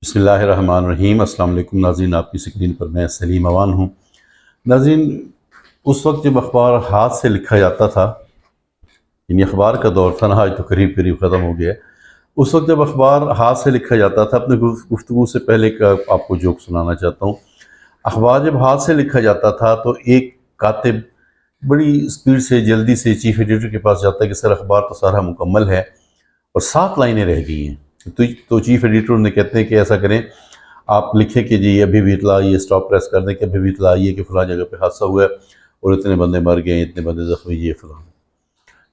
بسم اللہ الرحمن الرحیم۔ السلام علیکم ناظرین، آپ کی سکرین پر میں سلیم اوان ہوں۔ ناظرین، اس وقت جب اخبار ہاتھ سے لکھا جاتا تھا، یعنی اخبار کا دور تھا نا، آج تو قریب قریب ختم ہو گیا ہے۔ اس وقت جب اخبار ہاتھ سے لکھا جاتا تھا، اپنے گفتگو سے پہلے کا آپ کو جوک سنانا چاہتا ہوں۔ اخبار جب ہاتھ سے لکھا جاتا تھا تو ایک کاتب بڑی اسپیڈ سے جلدی سے چیف ایڈیٹر کے پاس جاتا ہے کہ سر اخبار تو سارا مکمل ہے اور 7 لائنیں رہ گئی ہیں۔ تو چیف ایڈیٹر نے کہتے ہیں کہ ایسا کریں، آپ لکھیں کہ جی ابھی بھی اطلاع آئی ہے، اسٹاپ پریس کر دیں کہ ابھی بھی اطلاع آئی ہے کہ فلاں جگہ پہ حادثہ ہوا ہے اور اتنے بندے مر گئے ہیں، اتنے بندے زخمی، یہ فلاں۔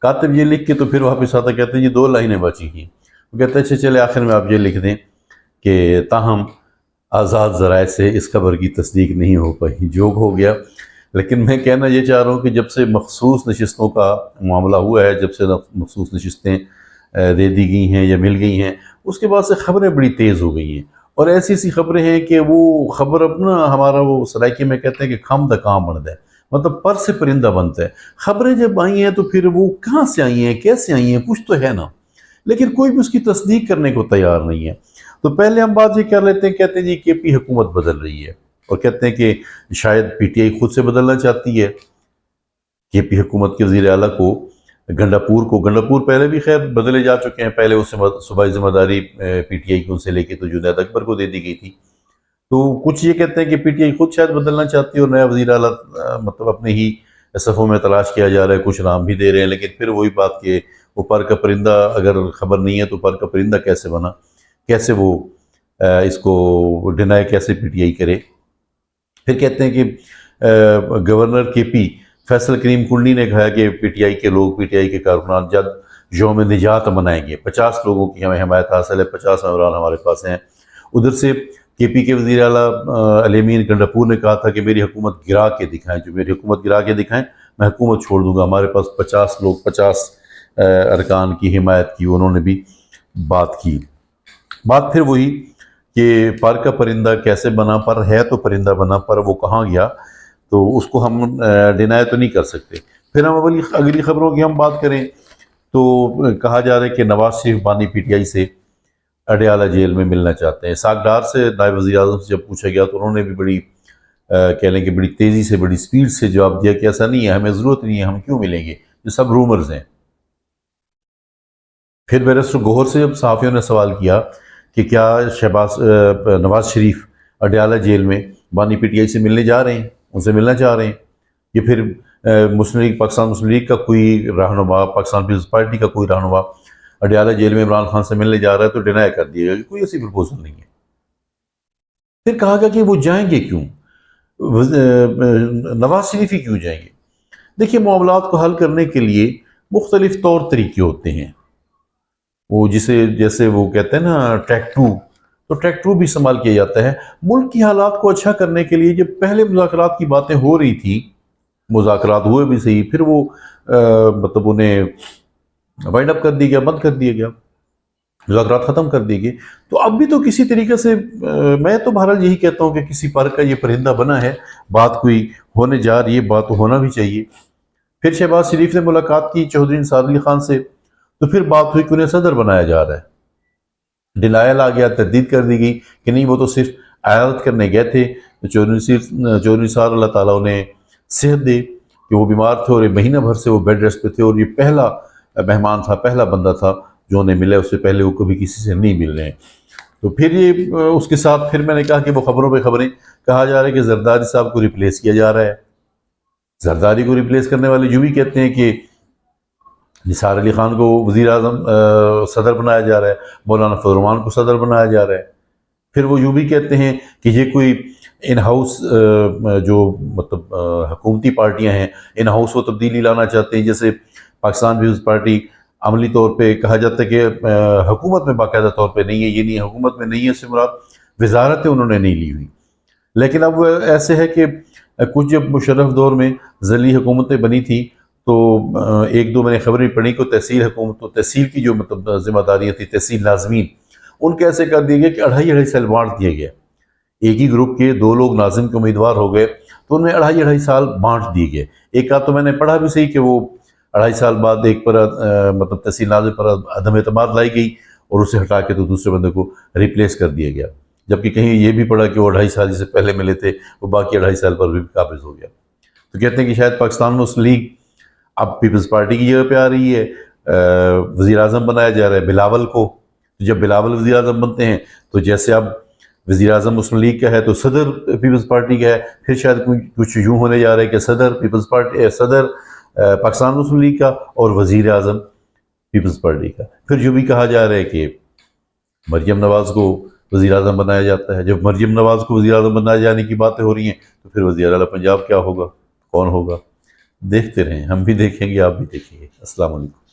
کاتب یہ لکھ کے تو پھر واپس آتا، کہتے ہیں جی 2 لائنیں بچی ہیں۔ وہ کہتے ہیں اچھا چلے آخر میں آپ یہ لکھ دیں کہ تاہم آزاد ذرائع سے اس خبر کی تصدیق نہیں ہو پائی۔ جوک ہو گیا، لیکن میں کہنا یہ چاہ رہا ہوں کہ جب سے مخصوص نشستوں کا معاملہ ہوا ہے، جب سے مخصوص نشستیں دے دی گئی ہیں یا مل گئی ہیں، اس کے بعد سے خبریں بڑی تیز ہو گئی ہیں، اور ایسی ایسی خبریں ہیں کہ وہ خبر اپنا ہمارا وہ سرائکی میں کہتے ہیں کہ کھم دا کام بنتا ہے، مطلب پر سے پرندہ بنتا ہے۔ خبریں جب آئی ہیں تو پھر وہ کہاں سے آئی ہیں، کیسے آئی ہیں، کچھ تو ہے نا، لیکن کوئی بھی اس کی تصدیق کرنے کو تیار نہیں ہے۔ تو پہلے ہم بات یہ کر لیتے ہیں، کہتے ہیں جی کے پی حکومت بدل رہی ہے، اور کہتے ہیں کہ شاید پی ٹی آئی خود سے بدلنا چاہتی ہے۔ کے پی حکومت کے وزیر اعلیٰ کو گنڈا پور پہلے بھی خیر بدلے جا چکے ہیں، پہلے اس سے صوبائی ذمہ داری پی ٹی آئی کی ان سے لے کے تو جنید اکبر کو دے دی گئی تھی۔ تو کچھ یہ کہتے ہیں کہ پی ٹی آئی خود شاید بدلنا چاہتی ہے اور نیا وزیر اعلیٰ مطلب اپنے ہی صفوں میں تلاش کیا جا رہا ہے، کچھ نام بھی دے رہے ہیں، لیکن پھر وہی بات کہ وہ پر کا پرندہ اگر خبر نہیں ہے تو پر کا پرندہ کیسے بنا، کیسے وہ اس کو ڈینائی کیسے پی ٹی آئی کرے۔ پھر کہتے ہیں کہ گورنر کے پی فیصل کریم کنڈی نے کہا کہ پی ٹی آئی کے لوگ، پی ٹی آئی کے کارکنان جلد یوم نجات منائیں گے، 50 لوگوں کی ہمیں حمایت حاصل ہے، 50 ممبران ہمارے پاس ہیں۔ ادھر سے کے پی کے وزیر اعلیٰ علی امین گنڈاپور نے کہا تھا کہ میری حکومت گرا کے دکھائیں، جو میری حکومت گرا کے دکھائیں میں حکومت چھوڑ دوں گا، ہمارے پاس 50 لوگ، 50 ارکان کی حمایت کی، انہوں نے بھی بات کی۔ بات پھر وہی کہ پر کا پرندہ کیسے بنا، پر ہے تو پرندہ بنا، پر وہ کہاں گیا، تو اس کو ہم ڈینائی تو نہیں کر سکتے۔ پھر ہم اگلی خبروں کی ہم بات کریں تو کہا جا رہا ہے کہ نواز شریف بانی پی ٹی آئی سے اڈیالہ جیل میں ملنا چاہتے ہیں۔ اسحاق ڈار سے نائب وزیر اعظم سے جب پوچھا گیا تو انہوں نے بھی بڑی کہہ لیں کہ بڑی تیزی سے، بڑی سپیڈ سے جواب دیا کہ ایسا نہیں ہے، ہمیں ضرورت نہیں ہے، ہم کیوں ملیں گے، یہ سب رومرز ہیں۔ پھر بیرسٹر گوہر سے جب صحافیوں نے سوال کیا کہ کیا نواز شریف اڈیالہ جیل میں بانی پی ٹی آئی سے ملنے جا رہے ہیں، ان سے ملنا چاہ رہے ہیں، یہ پھر پاکستان مسلم لیگ کا کوئی رہنما، پاکستان پیپلز پارٹی کا کوئی رہنما اڈیالہ جیل میں عمران خان سے ملنے جا رہا ہے تو ڈینائی کر دیا گیا کہ کوئی ایسی پرپوزل نہیں ہے۔ پھر کہا گیا کہ وہ جائیں گے کیوں، نواز شریف ہی کیوں جائیں گے۔ دیکھیے، معاملات کو حل کرنے کے لیے مختلف طور طریقے ہوتے ہیں، وہ جیسے وہ کہتے ہیں نا ٹریک 2، تو ٹریک 2 بھی استعمال کیا جاتا ہے۔ ملک کی حالات کو اچھا کرنے کے لیے جب پہلے مذاکرات کی باتیں ہو رہی تھی، مذاکرات ہوئے بھی صحیح، پھر وہ مطلب انہیں وائنڈ اپ کر دیا گیا، بند کر دیا گیا، مذاکرات ختم کر دیے گئے۔ تو اب بھی تو کسی طریقے سے میں تو بہرحال یہی کہتا ہوں کہ کسی پر کا یہ پرندہ بنا ہے، بات کوئی ہونے جا رہی ہے، بات تو ہونا بھی چاہیے۔ پھر شہباز شریف نے ملاقات کی چودھری نثار علی خان سے، تو پھر بات ہوئی کہ انہیں صدر بنایا جا رہا ہے، ڈینائل آ گیا، تردید کر دی گئی کہ نہیں، وہ تو صرف عیادت کرنے گئے تھے۔ چودھری نثار اللہ تعالیٰ انہیں صحت دے کہ وہ بیمار تھے اور مہینہ بھر سے وہ بیڈ ریسٹ پہ تھے، اور یہ پہلا مہمان تھا، پہلا بندہ تھا جو انہیں ملا، اس سے پہلے وہ کبھی کسی سے نہیں مل رہے ہیں۔ تو پھر یہ اس کے ساتھ پھر میں نے کہا کہ وہ خبروں پہ خبریں، کہا جا رہا ہے کہ زرداری صاحب کو ریپلیس کیا جا رہا ہے۔ زرداری کو ریپلیس کرنے والے یوں بھی کہتے ہیں کہ نثار علی خان کو وزیر اعظم صدر بنایا جا رہا ہے، مولانا فضل الرحمان کو صدر بنایا جا رہا ہے۔ پھر وہ یوں بھی کہتے ہیں کہ یہ کوئی ان ہاؤس جو مطلب حکومتی پارٹیاں ہیں، ان ہاؤس وہ تبدیلی لانا چاہتے ہیں، جیسے پاکستان پیپلز پارٹی عملی طور پہ کہا جاتا ہے کہ حکومت میں باقاعدہ طور پہ نہیں ہے، یہ نہیں حکومت میں نہیں ہے، اس سے مراد وزارتیں انہوں نے نہیں لی ہوئی۔ لیکن اب ایسے ہے کہ کچھ جب مشرف دور میں ذیلی حکومتیں بنی تھیں تو ایک دو میں نے خبریں پڑھی کہ تحصیل حکومت، تو تحصیل کی جو مطلب ذمہ داریاں تھیں، تحصیل ناظمین، ان کے ایسے کر دیے گئے کہ 2.5 سال بانٹ دیا گیا۔ ایک ہی گروپ کے 2 لوگ ناظم کے امیدوار ہو گئے تو انہیں 2.5 سال بانٹ دیے گئے۔ ایک کا تو میں نے پڑھا بھی صحیح کہ وہ 2.5 سال بعد ایک پر مطلب تحصیل ناظم پر عدم اعتماد لائی گئی اور اسے ہٹا کے تو دوسرے بندے کو ریپلیس کر دیا گیا۔ جبکہ کہیں یہ بھی پڑھا کہ وہ 2.5 سال سے پہلے ملے تھے، وہ باقی 2.5 سال پر بھی قابض ہو گیا۔ تو کہتے ہیں کہ شاید پاکستان مسلم لیگ اب پیپلز پارٹی کی جگہ پہ آ رہی ہے، وزیر اعظم بنایا جا رہا ہے بلاول کو۔ جب بلاول وزیر اعظم بنتے ہیں تو جیسے اب وزیر اعظم مسلم لیگ کا ہے تو صدر پیپلز پارٹی کا ہے، پھر شاید کچھ یوں ہونے جا رہا ہے کہ صدر پیپلز پارٹی، صدر پاکستان مسلم لیگ کا اور وزیر اعظم پیپلز پارٹی کا۔ پھر جو بھی کہا جا رہا ہے کہ مریم نواز کو وزیر اعظم بنایا جاتا ہے۔ جب مریم نواز کو وزیر اعظم بنائے جانے کی باتیں ہو رہی ہیں تو پھر وزیر اعلیٰ پنجاب کیا ہوگا، کون ہوگا؟ دیکھتے رہیں، ہم بھی دیکھیں گے، آپ بھی دیکھیں گے۔ السلام علیکم۔